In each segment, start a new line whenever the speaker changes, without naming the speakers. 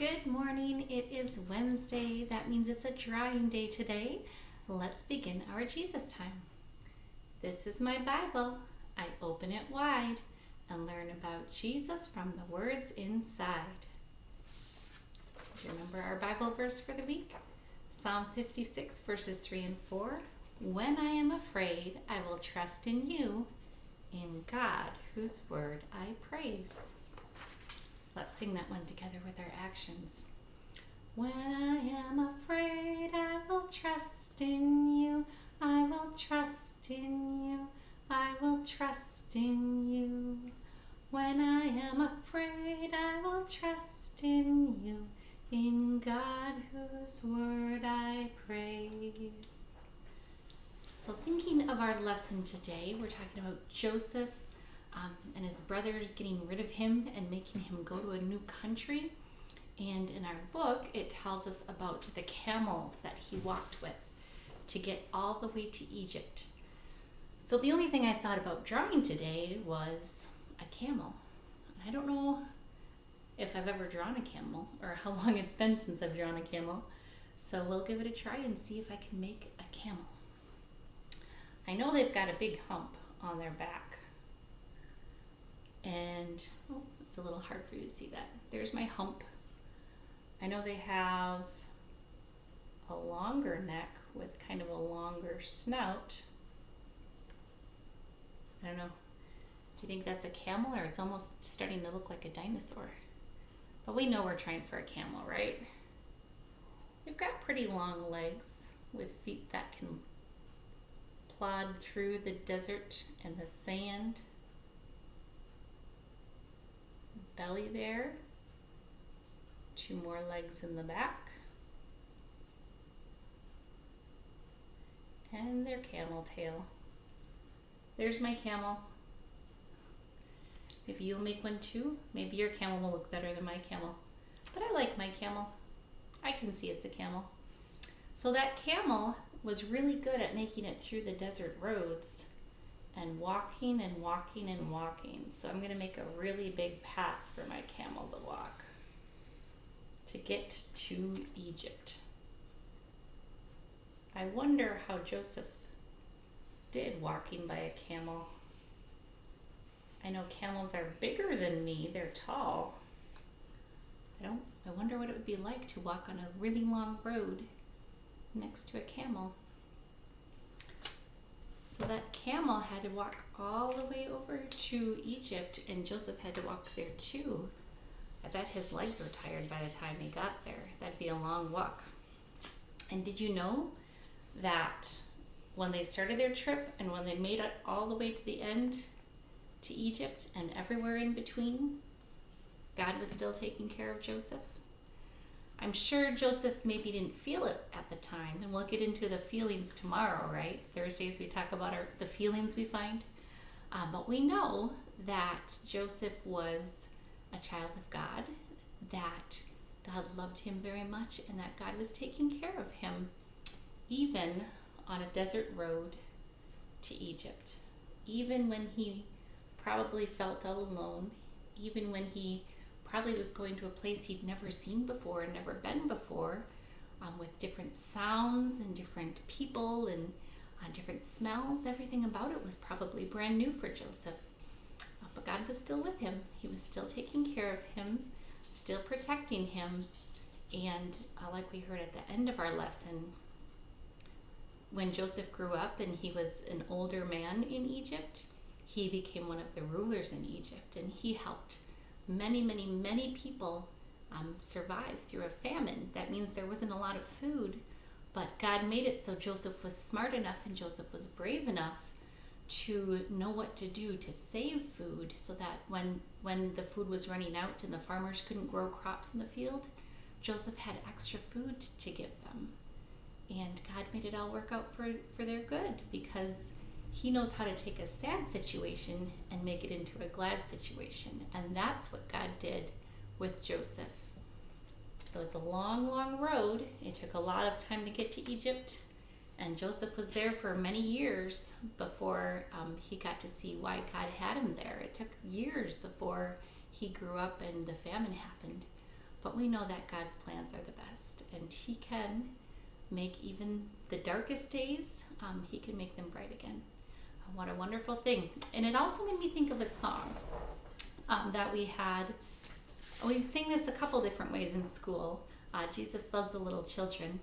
Good morning. It is Wednesday. That means it's a drawing day today. Let's begin our Jesus time. This is my Bible. I open it wide and learn about Jesus from the words inside. Do you remember our Bible verse for the week? Psalm 56 verses 3 and 4. When I am afraid, I will trust in you, in God, whose word I praise. Let's sing that one together with our actions. When I am afraid, I will trust in you. I will trust in you. I will trust in you. When I am afraid, I will trust in you. In God, whose word I praise. So thinking of our lesson today, we're talking about Joseph and his brothers getting rid of him and making him go to a new country. And in our book, it tells us about the camels that he walked with to get all the way to Egypt. So the only thing I thought about drawing today was a camel. I don't know if I've ever drawn a camel or how long it's been since I've drawn a camel. So we'll give it a try and see if I can make a camel. I know they've got a big hump on their back. And, it's a little hard for you to see that. There's my hump. I know they have a longer neck with kind of a longer snout. I don't know. Do you think that's a camel or it's almost starting to look like a dinosaur? But we know we're trying for a camel, right? They've got pretty long legs with feet that can plod through the desert and the sand. Belly there, 2 more legs in the back, and their camel tail. There's my camel. Maybe you'll make one too. Maybe your camel will look better than my camel, but I like my camel. I can see it's a camel. So that camel was really good at making it through the desert roads and walking and walking and walking. So I'm going to make a really big path for my camel to walk to get to Egypt. I wonder how Joseph did walking by a camel. I know camels are bigger than me. They're tall. I wonder what it would be like to walk on a really long road next to a camel. So that camel had to walk all the way over to Egypt, and Joseph had to walk there too. I bet his legs were tired by the time he got there. That'd be a long walk. And did you know that when they started their trip and when they made it all the way to the end to Egypt and everywhere in between, God was still taking care of Joseph? I'm sure Joseph maybe didn't feel it at the time, and we'll get into the feelings tomorrow, right? Thursdays we talk about the feelings we find. But we know that Joseph was a child of God, that God loved him very much, and that God was taking care of him, even on a desert road to Egypt. Even when he probably felt all alone, even when he probably was going to a place he'd never seen before, never been before, with different sounds and different people and different smells. Everything about it was probably brand new for Joseph. But God was still with him. He was still taking care of him, still protecting him. And like we heard at the end of our lesson, when Joseph grew up and he was an older man in Egypt, he became one of the rulers in Egypt, and he helped many people survive through a famine. That means there wasn't a lot of food, but God made it so Joseph was smart enough and Joseph was brave enough to know what to do to save food, so that when the food was running out and the farmers couldn't grow crops in the field, Joseph had extra food to give them. And God made it all work out for their good, because he knows how to take a sad situation and make it into a glad situation. And that's what God did with Joseph. It was a long road. It took a lot of time to get to Egypt. And Joseph was there for many years before he got to see why God had him there. It took years before he grew up and the famine happened. But we know that God's plans are the best, and He can make even the darkest days, He can make them bright again. What a wonderful thing. And it also made me think of a song that we had. We've sing this a couple different ways in school. Jesus Loves the Little Children.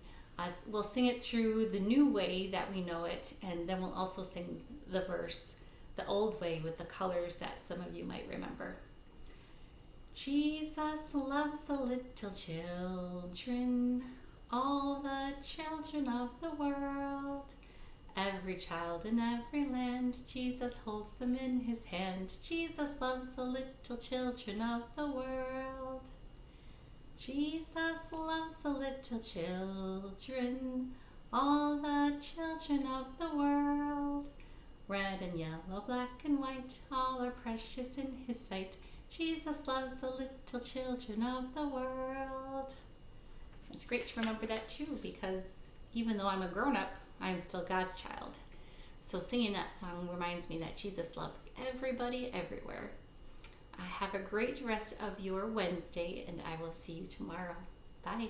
We'll sing it through the new way that we know it, and then we'll also sing the verse the old way with the colors that some of you might remember. Jesus loves the little children, all the children of the world. Every child in every land, Jesus holds them in His hand. Jesus loves the little children of the world. Jesus loves the little children, all the children of the world. Red and yellow, black and white, all are precious in His sight. Jesus loves the little children of the world. It's great to remember that too, because even though I'm a grown-up, I'm still God's child. So singing that song reminds me that Jesus loves everybody, everywhere. Have a great rest of your Wednesday, and I will see you tomorrow. Bye.